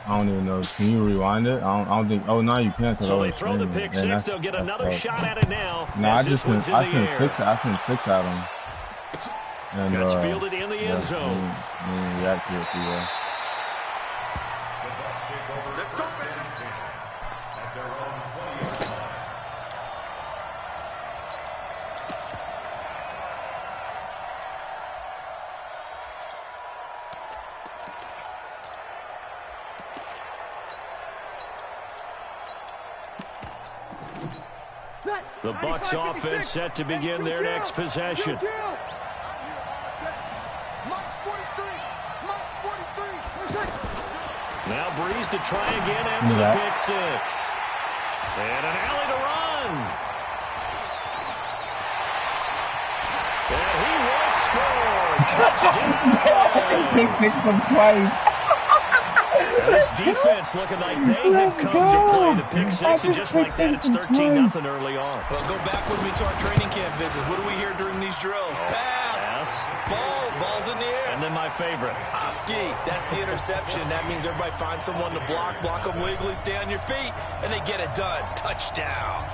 I don't even know. Can you rewind it? I don't think. Oh no, you can't. So they throw the pick six. They'll get another shot at it now. No, I couldn't fix at him. And gets fielded in the end zone. React to it, yeah. The Bucs offense set to begin their next possession. Now Breeze to try again after the pick six. And an alley to run. And he will score. Touchdown. Pick them twice. This defense looking like they have come to play the pick six, and just like that, it's 13-0 early on. Well, go back with me to our training camp visit. What do we hear during these drills? Pass. Ball's in the air. And then my favorite. Ski. That's the interception. That means everybody finds someone to block them legally, stay on your feet, and they get it done. Touchdown.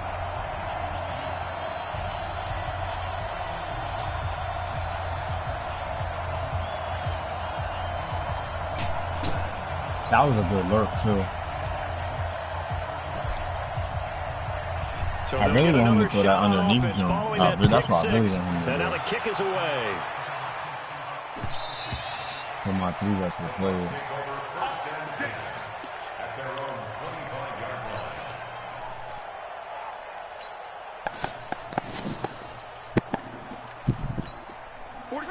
That was a good lurk, too. So I really want him to throw that underneath him. That's what I really want him to do. And now the kick is away. Put my three reps to play.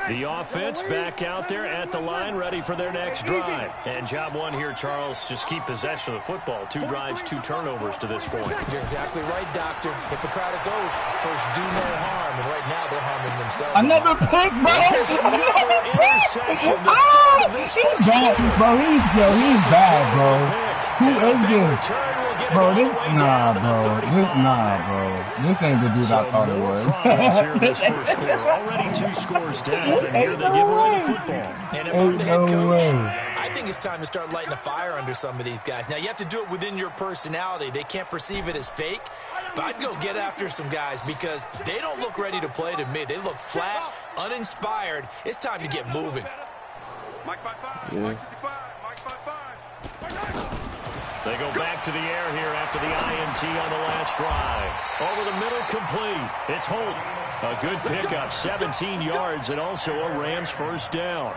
The offense back out there at the line, ready for their next drive. And job one here, Charles, just keep possession of the football. 2 drives, 2 turnovers to this point. You're exactly right, Doctor. Hippocratic oath. First, do no harm. And right now, they're harming themselves. Another pick, bro. He's bad, bro. He's bad, bro. Who is this? Bro, this, nah, bro. This ain't the dude I thought it was. This first quarter. Already 2 scores down, and here they give away the football. And if I'm the head coach, I think it's time to start lighting a fire under some of these guys. Now, you have to do it within your personality. They can't perceive it as fake, but I'd go get after some guys because they don't look ready to play to me. They look flat, uninspired. It's time to get moving. Yeah. They go back to the air here after the INT on the last drive. Over the middle, complete. It's Holt. A good pickup, 17 yards, and also a Rams first down.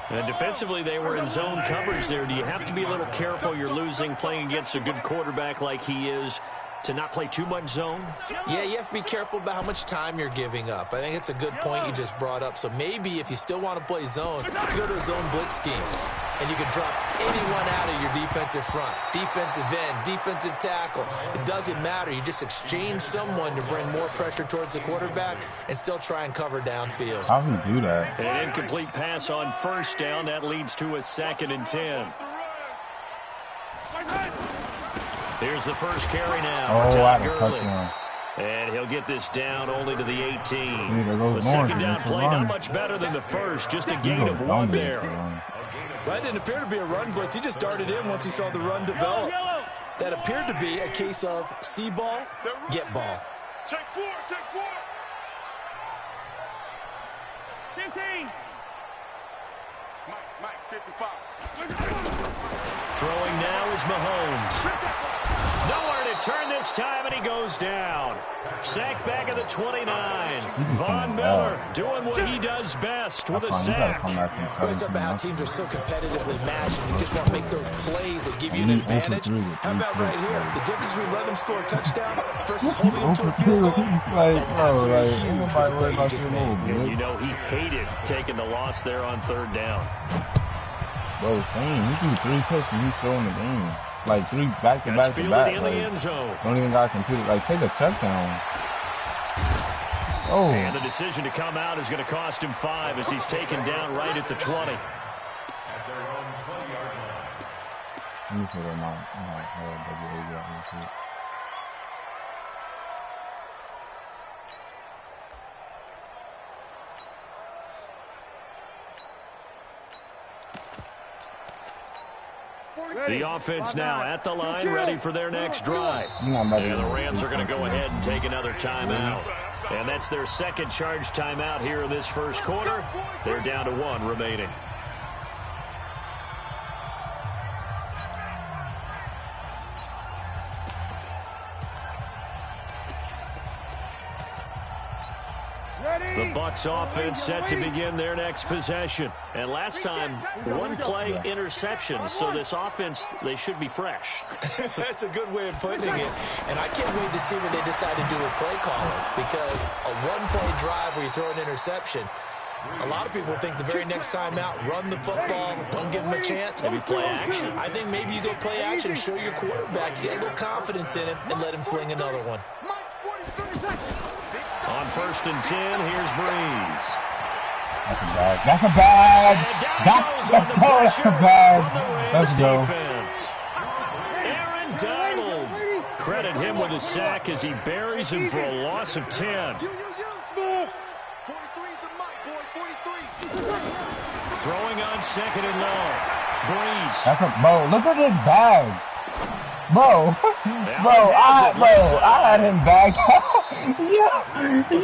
And defensively, they were in zone coverage there. Do you have to be a little careful? You're losing, playing against a good quarterback like he is, to not play too much zone? Yeah, you have to be careful about how much time you're giving up. I think it's a good point you just brought up. So maybe if you still want to play zone, you go to a zone blitz scheme. And you can drop anyone out of your defensive front. Defensive end, defensive tackle. It doesn't matter. You just exchange someone to bring more pressure towards the quarterback and still try and cover downfield. How do you do that? An incomplete pass on first down. That leads to a 2nd and 10. Here's the first carry now for Todd Gurley. And he'll get this down only to the 18. The second down play, not much better than the first. Just a gain of 1 there. That didn't appear to be a run blitz. He just darted in once he saw the run develop. That appeared to be a case of see ball, get ball. Take 4. 15. Mike, 55. Throwing now is Mahomes. Nowhere to turn this time, and he goes down. Sacked back at the 29. Von Miller doing what he does best with a sack. It's about how teams are so competitively matched, and you just want to make those plays that give you an advantage. How about right here? The difference between letting them score a touchdown versus holding them to a field goal. That's absolutely huge for the play you just made. And you know he hated taking the loss there on 3rd down. Bro, dang, he threw 3 picks and he's still in the game. Like 3 back-to-back. In Like, the end zone. Don't even got computer. Like, take a touchdown. Oh. And the decision to come out is going to cost him 5 as he's taken down right at the 20. You put him out. Oh, The offense now at the line, ready for their next drive. Yeah, the Rams are going to go ahead and take another timeout. And that's their second charge timeout here in this first quarter. They're down to 1 remaining. The Bucs offense set to begin their next possession. And last time, 1 play interception. So this offense, they should be fresh. That's a good way of putting it. And I can't wait to see what they decide to do with play calling. Because a 1-play drive where you throw an interception, a lot of people think the very next time out, run the football, don't give them a chance. Maybe play action. I think maybe you go play action, show your quarterback, get a little confidence in him, and let him fling another one. On 1st and 10, here's Breeze. That's a bad. That's a bad. Let's go. Aaron Donald. Credit him with a sack as he buries him for a loss of 10. Throwing on 2nd and long. Breeze. That's a bro. Look at his bag. Bro, I had him back. He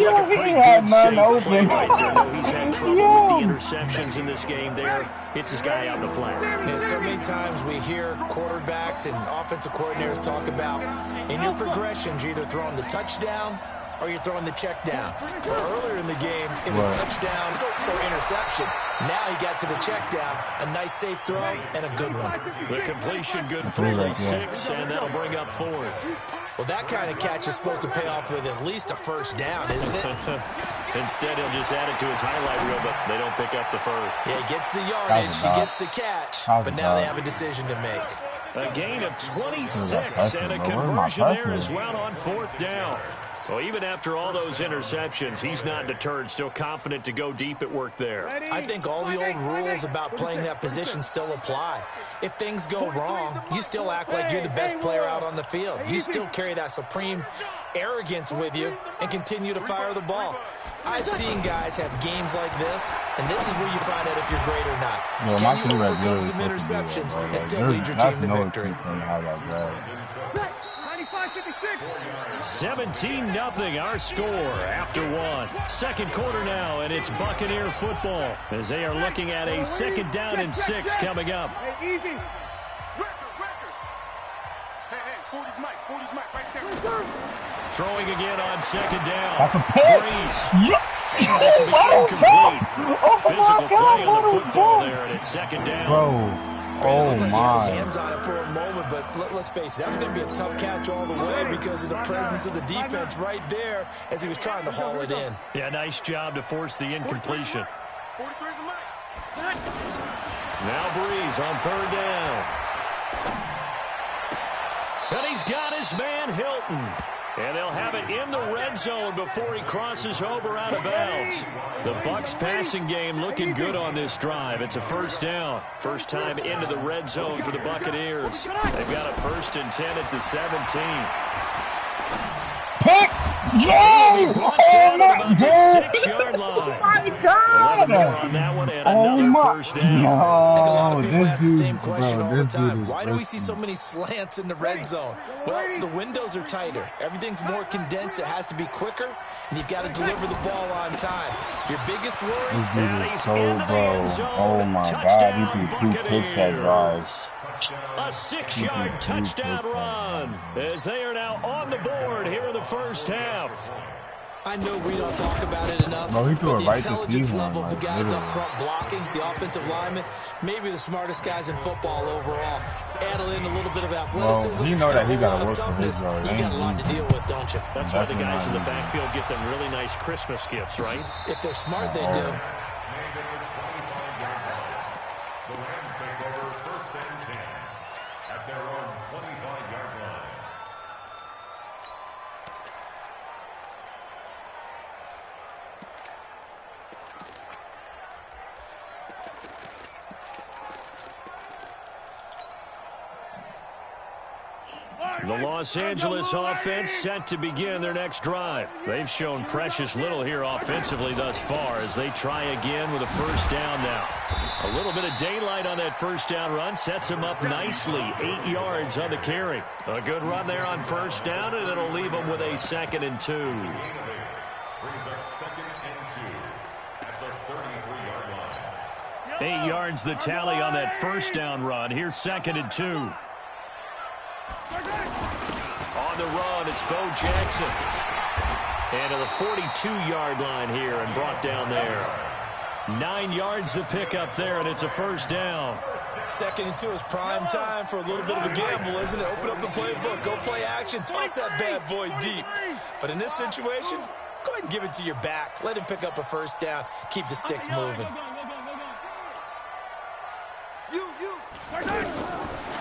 had none open. Right, he's had trouble with the interceptions in this game there. Hits his guy out in the flat. Yeah, so many times we hear quarterbacks and offensive coordinators talk about in your progressions, you're either throwing the touchdown or you're throwing the check down. Well, earlier in the game, it was touchdown or interception. Now he got to the check down, a nice safe throw, and a good one. The completion good for only 6, and that'll bring up 4th. Well, that kind of catch is supposed to pay off with at least a first down, isn't it? Instead, he'll just add it to his highlight reel, but they don't pick up the first. Yeah, he gets the yardage, he gets the catch, but now they have a decision to make. A gain of 26, and a conversion there as well on 4th down. Well, even after all those interceptions, he's not deterred, still confident to go deep at work there. I think all the old rules about playing that position still apply. If things go wrong, you still act like you're the best player out on the field. You still carry that supreme arrogance with you and continue to fire the ball. I've seen guys have games like this, and this is where you find out if you're great or not. Can you overcome some interceptions and still lead your team to victory? 17-0 our score after 1. Second quarter now, and it's Buccaneer football as they are looking at a 2nd down and 6 coming up. Throwing again on 2nd down. Breeze. This will be incomplete. Physical play on the football there, and it's 2nd down. Bro. Oh, my. He had his hands on it for a moment, but let's face it, that was going to be a tough catch all the way because of the presence of the defense right there as he was trying to haul it in. Yeah, nice job to force the incompletion. Now Breeze on 3rd down. And he's got his man Hilton. And they'll have it in the red zone before he crosses over out of bounds. The Bucs passing game looking good on this drive. It's a 1st down. First time into the red zone for the Buccaneers. They've got a 1st and 10 at the 17. Pick! Yay! Oh, my God! 6-yard line. Oh, my God! On that one and another 1st down. I think a lot of people ask the same question all the time. Why do we see so many slants in the red zone? Well, the windows are tighter. Everything's more condensed. It has to be quicker, and you've got to deliver the ball on time. Your biggest worry? This dude is so bro. Oh, my God. You can pick that drive. A 6-yard touchdown run as they are now on the board here in the first half. I know we don't talk about it enough, Bro, he threw but it the right to intelligence Cleveland, level of the like, guys literally. up front blocking, the offensive linemen, maybe the smartest guys in football overall. Add in a little bit of athleticism. Well, you know that and he a gotta lot of work for his toughness. yard. You got a lot to deal with, don't you? That's why the guys in the backfield get them really nice Christmas gifts, right? If they're smart, they do. The Los Angeles offense set to begin their next drive. They've shown precious little here offensively thus far as they try again with a first down now. A little bit of daylight on that first down run sets them up nicely. 8 yards on the carry. A good run there on first down, and it'll leave them with a 2nd and 2. Brings up 2nd and 2 at the 33-yard line. 8 yards the tally on that first down run. Here's 2nd and 2. On the run, it's Bo Jackson. And to the 42-yard line here and brought down there. 9 yards the pick up there, and it's a first down. 2nd and 2 is prime time for a little bit of a gamble, isn't it? Open up the playbook, go play action, toss that bad boy deep. But in this situation, go ahead and give it to your back. Let him pick up a first down. Keep the sticks moving.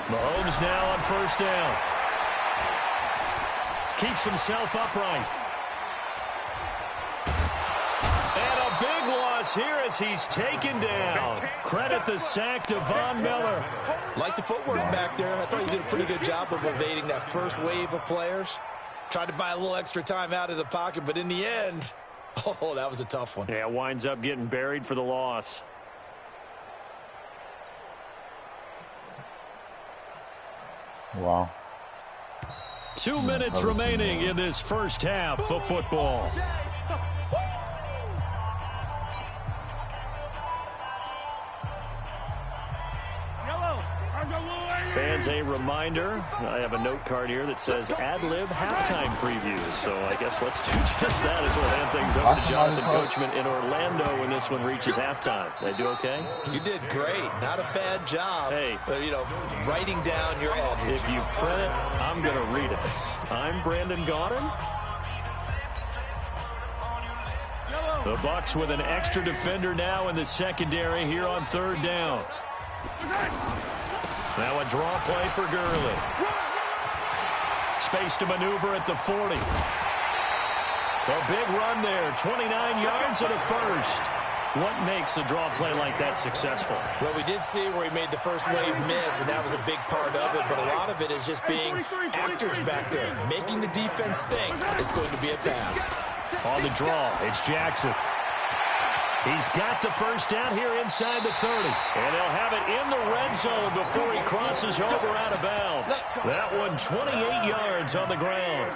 Mahomes now on first down. Keeps himself upright. And a big loss here as he's taken down. Credit the sack to Von Miller. Like the footwork back there. I thought he did a pretty good job of evading that first wave of players. Tried to buy a little extra time out of the pocket, but in the end, oh, that was a tough one. Yeah, winds up getting buried for the loss. Wow. 2 minutes remaining in this first half of football. Fans, a reminder, I have a note card here that says ad-lib halftime previews. So I guess let's do just that as we'll hand things over to Jonathan Coachman in Orlando when this one reaches halftime. Did I do okay? You did great. Not a bad job. Hey. Writing down your ad. If you print it, I'm going to read it. I'm Brandon Gaudin. The Bucs with an extra defender now in the secondary here on third down. Now a draw play for Gurley. Space to maneuver at the 40. A big run there, 29 yards and a first. What makes a draw play like that successful? Well, we did see where he made the first wave miss, and that was a big part of it, but a lot of it is just being actors back there. Making the defense think it's going to be a pass. On the draw, it's Jackson. He's got the first down here inside the 30. And he'll have it in the red zone before he crosses over out of bounds. That one 28 yards on the ground.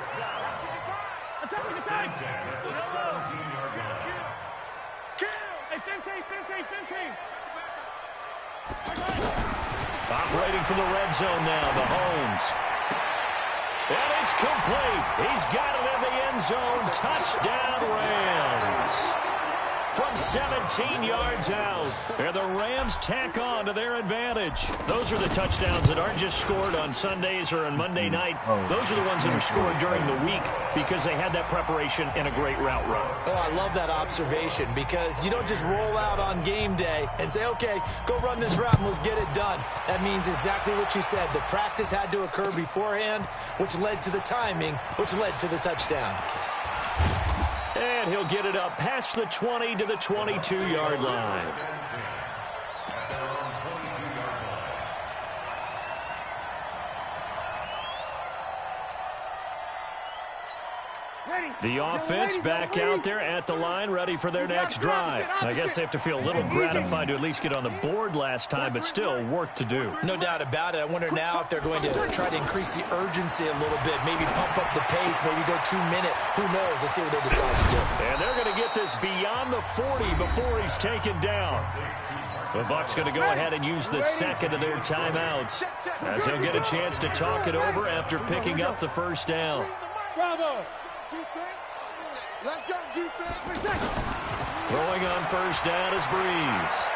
Operating from the red zone now, Mahomes. And it's complete. He's got it in the end zone. Touchdown, Rams. From 17 yards out. And the Rams tack on to their advantage. Those are the touchdowns that aren't just scored on Sundays or on Monday night. Those are the ones that are scored during the week because they had that preparation and a great route run. Oh, I love that observation because you don't just roll out on game day and say, okay, go run this route and let's get it done. That means exactly what you said. The practice had to occur beforehand, which led to the timing, which led to the touchdown. And he'll get it up past the 20 to the 22-yard line. The offense back out there at the line, ready for their next drive. I guess they have to feel a little gratified to at least get on the board last time, but still work to do. No doubt about it. I wonder now if they're going to try to increase the urgency a little bit, maybe pump up the pace, maybe go 2 minute. Who knows? Let's see what they decide to do. And they're going to get this beyond the 40 before he's taken down. The Bucs going to go ahead and use the second of their timeouts as he'll get a chance to talk it over after picking up the first down. Bravo. Defense. Let's go, defense. Throwing on first down is Breeze.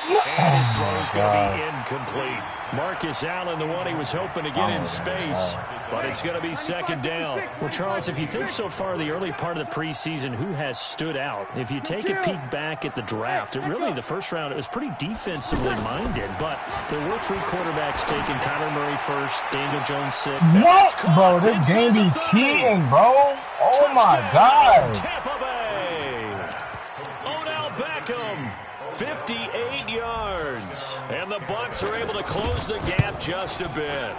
And his throw's going to be incomplete. Marcus Allen, the one he was hoping to get in space, but it's going to be second down. Well, Charles, if you think so far the early part of the preseason, who has stood out? If you take a peek back at the draft, the first round, it was pretty defensively minded, but there were 3 quarterbacks taken. Kyler Murray first, Daniel Jones sixth. What, bro? This game be cheating, bro. Oh, my God. Tampa Bay. Odell Beckham 58 yards. And the Bucks are able to close the gap just a bit.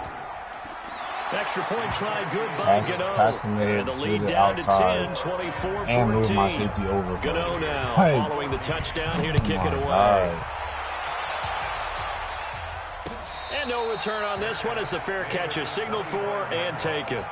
Extra point try, good by Gano. And the lead down to 10, 24-14. Gano now following the touchdown here to kick it away. And no return on this one as the fair catch is signaled for and taken.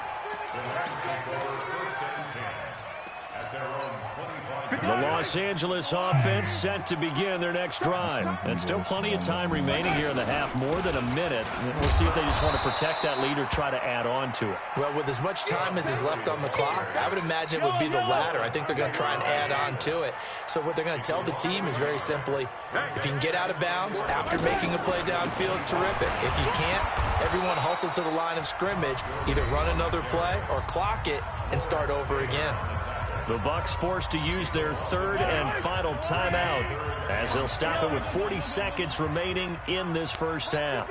The Los Angeles offense set to begin their next drive. And still plenty of time remaining here in the half, more than a minute. We'll see if they just want to protect that lead or try to add on to it. Well, with as much time as is left on the clock, I would imagine it would be the latter. I think they're going to try and add on to it. So what they're going to tell the team is very simply, if you can get out of bounds after making a play downfield, terrific. If you can't, everyone hustle to the line of scrimmage, either run another play or clock it and start over again. The Bucks forced to use their third and final timeout as they'll stop it with 40 seconds remaining in this first half.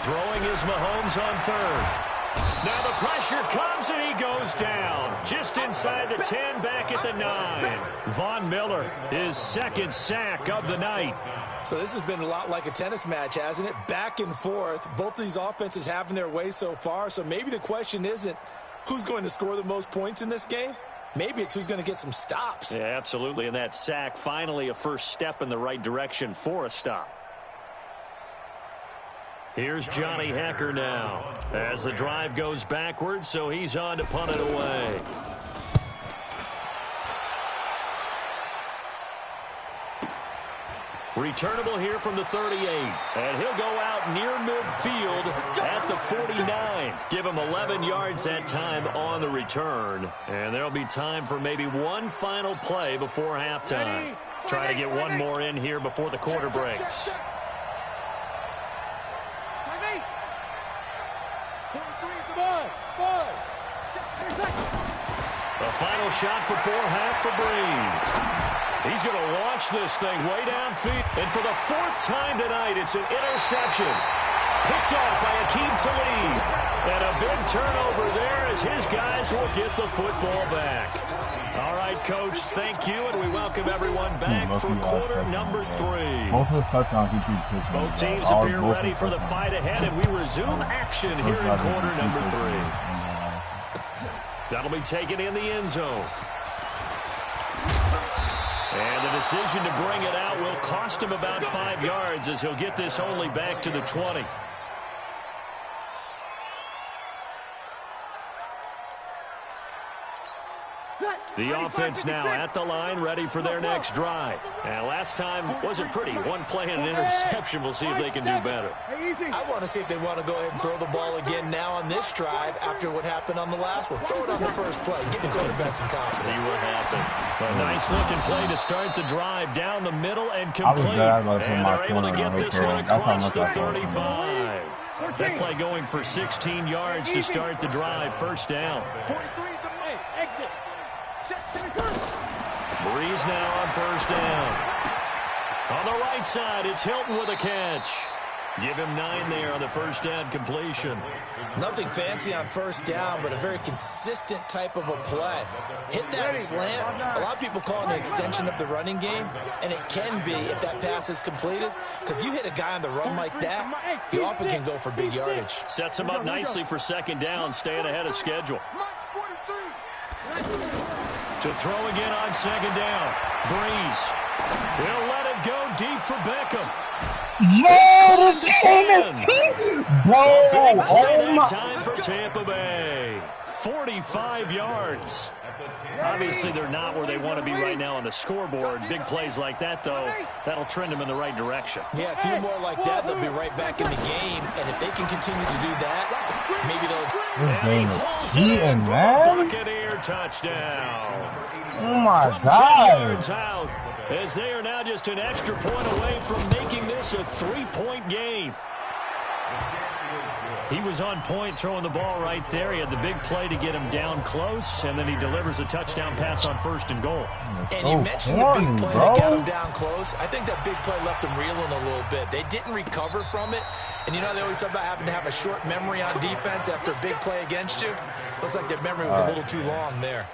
Throwing is Mahomes on third. Now the pressure comes and he goes down. Just inside the 10, back at the 9. Von Miller, his second sack of the night. So this has been a lot like a tennis match, hasn't it? Back and forth. Both of these offenses having their way so far. So maybe the question isn't who's going to score the most points in this game. Maybe it's who's going to get some stops. Yeah, absolutely. And that sack, finally a first step in the right direction for a stop. Here's Johnny Hekker now as the drive goes backwards, so he's on to punt it away. Returnable here from the 38, and he'll go out near midfield at the 49. Give him 11 yards that time on the return, and there'll be time for maybe one final play before halftime. Try to get one more in here before the quarter breaks. The final shot before half for Breeze. He's going to launch this thing way downfield. And for the fourth time tonight, it's an interception. Picked off by Akeem Talib. And a big turnover there as his guys will get the football back. All right, Coach, thank you, and we welcome everyone back for quarter number 3. Both teams appear ready for the fight ahead, and we resume action here in quarter number 3. That'll be taken in the end zone. And the decision to bring it out will cost him about 5 yards as he'll get this only back to the 20. The offense now at the line, ready for their next drive. And last time wasn't pretty. One play and an interception. We'll see if they can do better. I want to see if they want to go ahead and throw the ball again now on this drive after what happened on the last one. Throw it on the first play. Give the quarterback some confidence. See what happens. A nice-looking play to start the drive down the middle and complete. And they're able to get this one across the 35. That play going for 16 yards to start the drive. First down. Breeze now on first down. On the right side, it's Hilton with a catch. Give him 9 there on the first down completion. Nothing fancy on first down, but a very consistent type of a play. Hit that slant. A lot of people call it an extension of the running game, and it can be if that pass is completed, because you hit a guy on the run like that, you often can go for big yardage. Sets him up nicely for second down, staying ahead of schedule. To throw again on second down. Breeze. He'll let it go deep for Beckham. Yeah, it's caught at the 10. Bro, Oh my. Time for Tampa Bay. 45 yards. Obviously, they're not where they want to be right now on the scoreboard. Big plays like that, though, that'll trend them in the right direction. Yeah, a few more like that, they'll be right back in the game. And if they can continue to do that, maybe they'll... Buccaneer touchdown. Oh, my From 10 God. yards out, as they are now just an extra point away from making this a 3-point game. He was on point throwing the ball right there. He had the big play to get him down close, and then he delivers a touchdown pass on first and goal. And you mentioned the big play that got him down close. I think that big play left him reeling a little bit. They didn't recover from it. And you know they always talk about having to have a short memory on defense after a big play against you. Looks like their memory was a little too long there.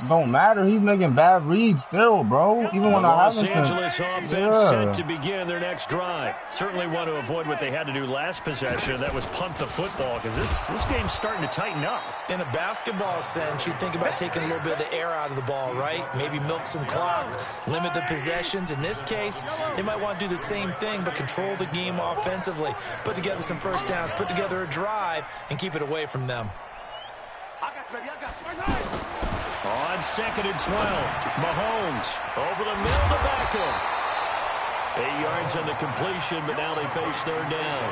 Don't matter. He's making bad reads still, bro. Even when I Los haven't. Angeles offense set to begin their next drive. Certainly want to avoid what they had to do last possession. That was punt the football because this game's starting to tighten up. In a basketball sense, you think about taking a little bit of the air out of the ball, right? Maybe milk some clock, limit the possessions. In this case, they might want to do the same thing but control the game offensively. Put together some first downs, put together a drive, and keep it away from them. On 2nd and 12, Mahomes over the middle to Beckham. 8 yards on the completion, but now they face 3rd down.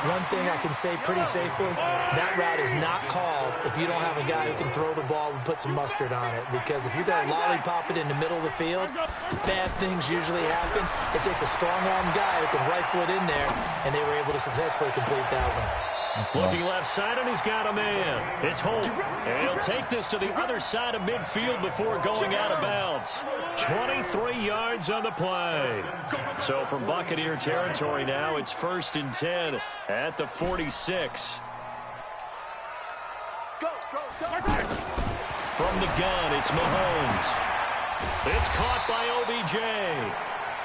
One thing I can say pretty safely, that route is not called if you don't have a guy who can throw the ball and put some mustard on it. Because if you got to lollipop it in the middle of the field, bad things usually happen. It takes a strong-arm guy who can rifle it in there, and they were able to successfully complete that one. Looking left side, and he's got a man. It's Holt. And he'll take this to the other side of midfield before going out of bounds. 23 yards on the play. So from Buccaneer territory now, it's 1st and 10 at the 46. From the gun, it's Mahomes. It's caught by OBJ.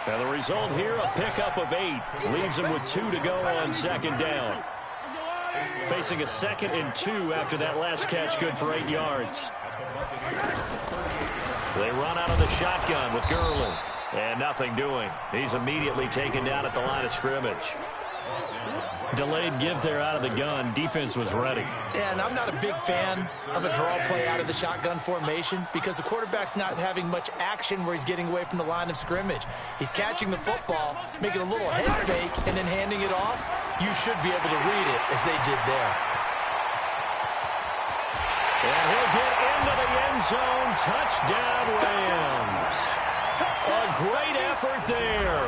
Now the result here, a pickup of 8. Leaves him with 2 to go on 2nd down. Facing a 2nd and 2 after that last catch, good for 8 yards. They run out of the shotgun with Gurley. And nothing doing. He's immediately taken down at the line of scrimmage. Delayed give there out of the gun. Defense was ready. Yeah, and I'm not a big fan of a draw play out of the shotgun formation because the quarterback's not having much action where he's getting away from the line of scrimmage. He's catching the football, making a little head fake, and then handing it off. You should be able to read it as they did there. And he'll get into the end zone. Touchdown, Rams. A great effort there.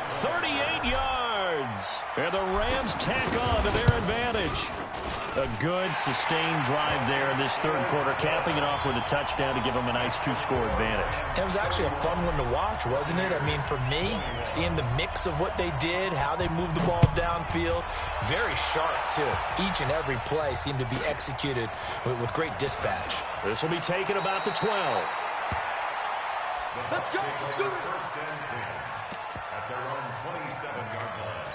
38 yards. And the Rams tack on to their advantage. A good, sustained drive there in this 3rd quarter, capping it off with a touchdown to give them a nice 2-score advantage. It was actually a fun one to watch, wasn't it? I mean, for me, seeing the mix of what they did, how they moved the ball downfield, very sharp, too. Each and every play seemed to be executed with great dispatch. This will be taken about the 12. Let's go. Let's do it. 1st and 10 at their own 27-yard line.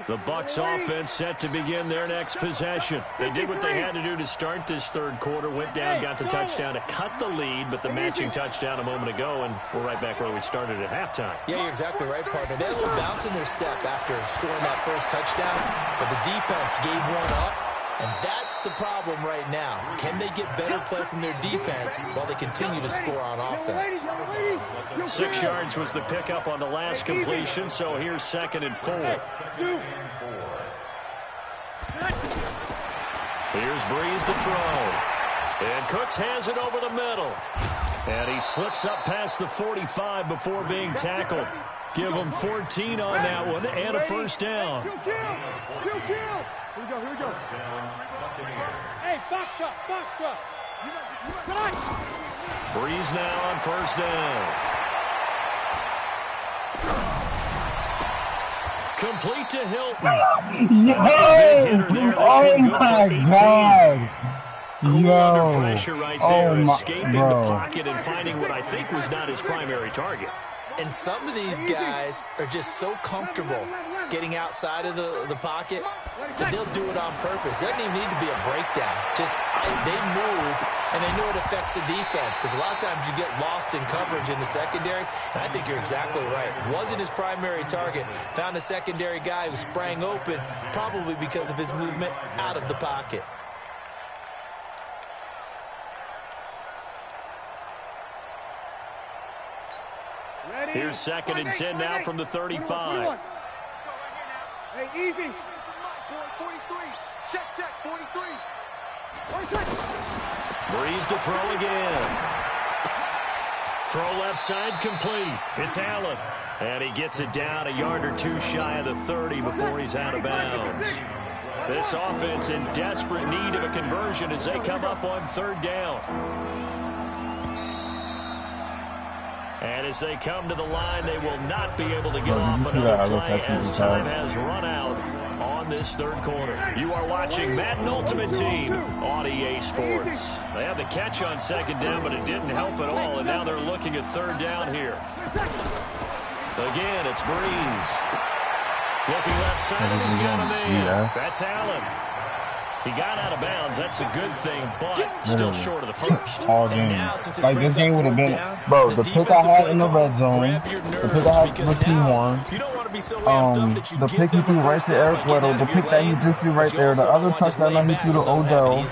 The Bucs offense set to begin their next possession. They did what they had to do to start this 3rd quarter, went down, got the touchdown to cut the lead, but the matching touchdown a moment ago, and we're right back where we started at halftime. Yeah, you're exactly right, partner. They had a little bounce in their step after scoring that first touchdown, but the defense gave one up, and that's the problem right now. Can they get better play from their defense while they continue to score on offense? 6 yards was the pickup on the last completion, so here's 2nd and 4. Here's Breeze to throw. And Cooks has it over the middle. And he slips up past the 45 before being tackled. Give him 14 on that one and a 1st down. Here we go. Hey, box truck. Breeze now on 1st down. Complete to Hilton. Yes! Oh my God! Cool Yo! under pressure right there, escaping the pocket and finding what I think was not his primary target. And some of these guys are just so comfortable getting outside of the pocket that they'll do it on purpose. It doesn't even need to be a breakdown. They move, and they know it affects the defense because a lot of times you get lost in coverage in the secondary, and I think you're exactly right. Wasn't his primary target. Found a secondary guy who sprang open, probably because of his movement out of the pocket. Here's 2nd and 10 now from the 35. Hey, easy. 43. Check, 43. Breeze to throw again. Throw left side complete. It's Allen. And he gets it down a yard or 2 shy of the 30 before he's out of bounds. This offense in desperate need of a conversion as they come up on 3rd down. And as they come to the line, they will not be able to get off another play as time has run out on on this third quarter. You are watching Madden Ultimate Team on EA Sports. They had the catch on second down, but it didn't help at all, and now they're looking at third down here. Again, it's Breeze. Looking left side, and he's got a man. That's Allen. He got out of bounds. That's a good thing, but still short of the first. All game. Like, this game would have been, bro, the pick I had in the red zone, the pick I had for T1, the pick he threw right to Eric Weddle, the pick that he just threw right there, the other touchdown that he threw to Odell.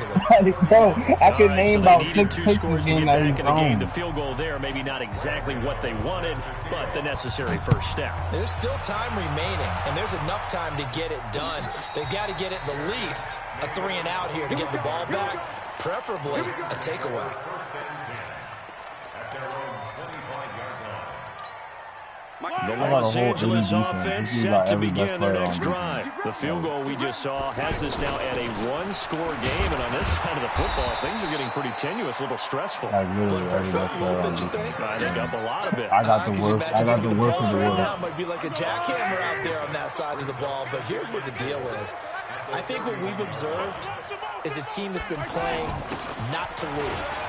Bro, I could name about 6 picks this game that he's thrown. The field goal there, maybe not exactly what they wanted, but the necessary first step. There's still time remaining, and there's enough time to get it done. They've got to get it the least a 3-and-out here to get the ball back, preferably a takeaway. The Los Angeles offense set to begin their next drive. The field goal we just saw has us now at a one-score game, and on this side of the football, things are getting pretty tenuous, a little stressful. I really I think up a lot of it. I got the worst. I got the worst of the right worst. now might be like a jackhammer out there on that side of the ball, but here's what the deal is. I think what we've observed is a team that's been playing not to lose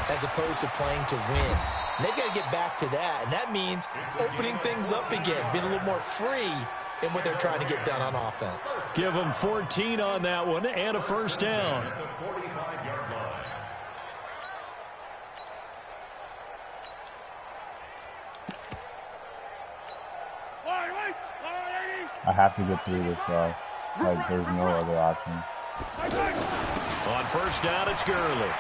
as opposed to playing to win. And they've got to get back to that, and that means opening things up again, being a little more free in what they're trying to get done on offense. Give them 14 on that one and a first down. I have to get through this, guy. Like, there's no other option. On first down, it's Gurley.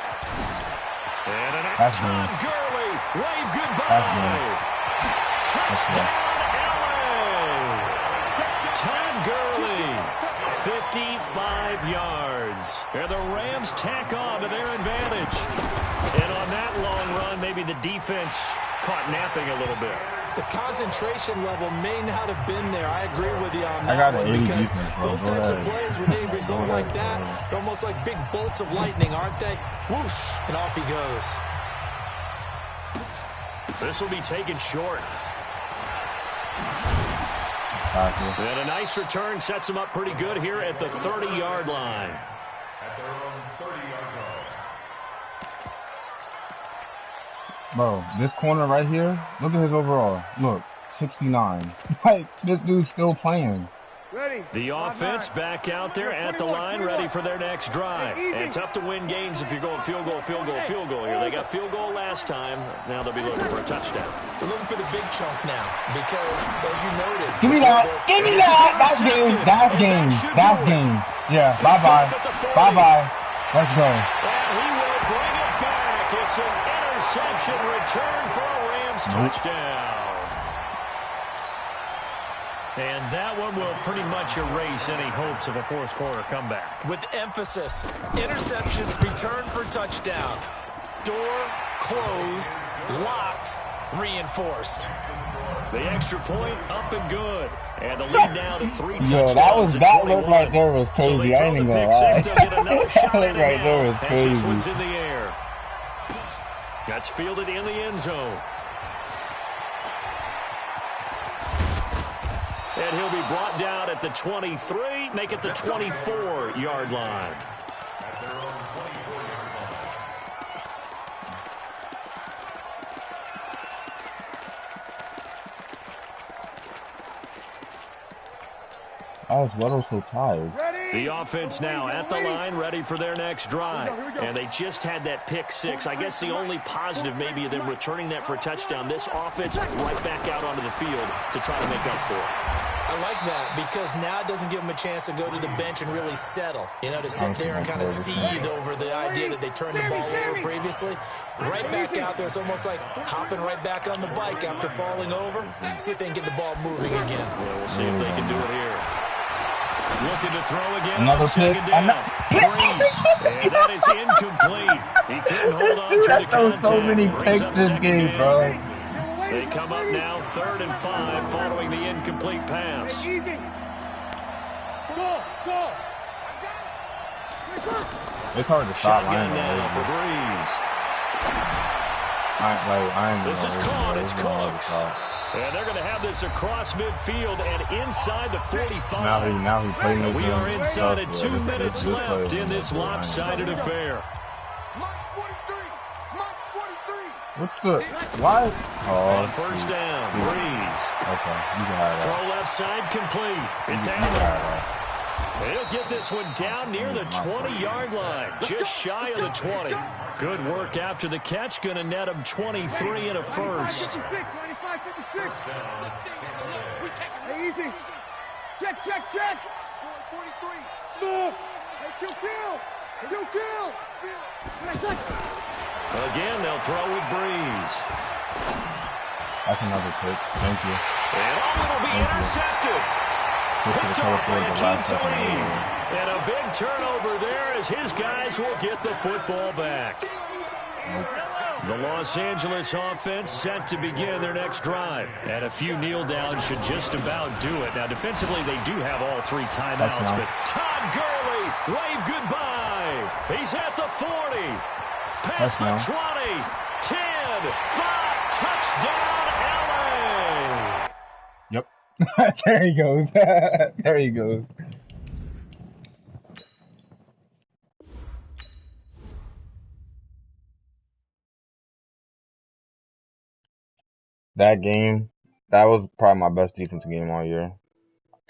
And an That's Todd Gurley. Wave goodbye. That's Touchdown, LA. Todd Gurley. 55 yards. And the Rams tack on to their advantage. And on that long run, maybe the defense caught napping a little bit. The concentration level may not have been there. I agree with you on I got that an one 80 because defense, bro. those Go types of ahead. plays, when they result like that, they're almost like big bolts of lightning, aren't they? Whoosh, and off he goes. This will be taken short. And a nice return sets him up pretty good here at the 30-yard line. At their own 30-yard line. Bro, this corner right here, look at his overall. Look, 69. Like, this dude's still playing. Ready. The offense back out there at the line, ready for their next drive. And tough to win games if you're going field goal, field goal, field goal here. They got field goal last time. Now they'll be looking for a touchdown. They're looking for the big chunk now because, as you noted, Give me that. Give me that. That's game. That's game. That's game. Yeah, bye-bye. Bye-bye. Let's go. And he will bring it back. It's an interception return for a Rams touchdown. And that one will pretty much erase any hopes of a fourth quarter comeback. with emphasis, interception, return for touchdown. Door closed, locked, reinforced. The extra point up and good. And the lead now to 3 touchdowns. Yo, that look right there was crazy. I ain't even gonna lie. That look right there was crazy. This one's in the air. That's fielded in the end zone. And he'll be brought down at the 23, make it the 24-yard line. At their own 24-yard line. Oh, Weddle's so tired. The offense now at the line, ready for their next drive. And they just had that pick six. I guess the only positive maybe of them returning that for a touchdown. This offense right back out onto the field to try to make up for it. I like that because now it doesn't give them a chance to go to the bench and really settle, you know, to sit there and kind of seethe over the idea that they turned the ball over previously. Right back out there. It's almost like hopping right back on the bike after falling over. See if they can get the ball moving again. Yeah, we'll see if they can do it here. Looking to throw again. Another pick. And that is incomplete. He couldn't hold on to the contact. So many Brings picks up this second game, down. bro. They come up now 3rd and 5 following the incomplete pass. Easy. Go, go. It's hard to stop. I Shotgun ain't now gonna for lie. Breeze. I ain't This is gonna caught. lie. It's It's hard to Cooks. stop. And they're going to have this across midfield and inside the 45. Now he playing. We are inside of 2 minutes left in this lopsided affair. What's the why? On first down, Breeze. Okay, you can have that. Throw left side complete. It's Allen. He'll get this one down near the 20-yard line, just shy of the 20. Good work after the catch, going to net him 23 and a first. Hey, easy. Check. 43. Move. Hey, kill. Again, they'll throw with Breeze. That's another pick. Thank you. And it'll be intercepted. Picked off by Akeem Talib. And a big turnover there as his guys will get the football back. The Los Angeles offense set to begin their next drive. And a few kneel downs should just about do it. Now, defensively, they do have all 3 timeouts. But Todd Gurley, wave goodbye. He's at the 40. Past the 20. 10. 5. Touchdown, LA. Yep. There he goes. There he goes. That game, that was probably my best defensive game all year.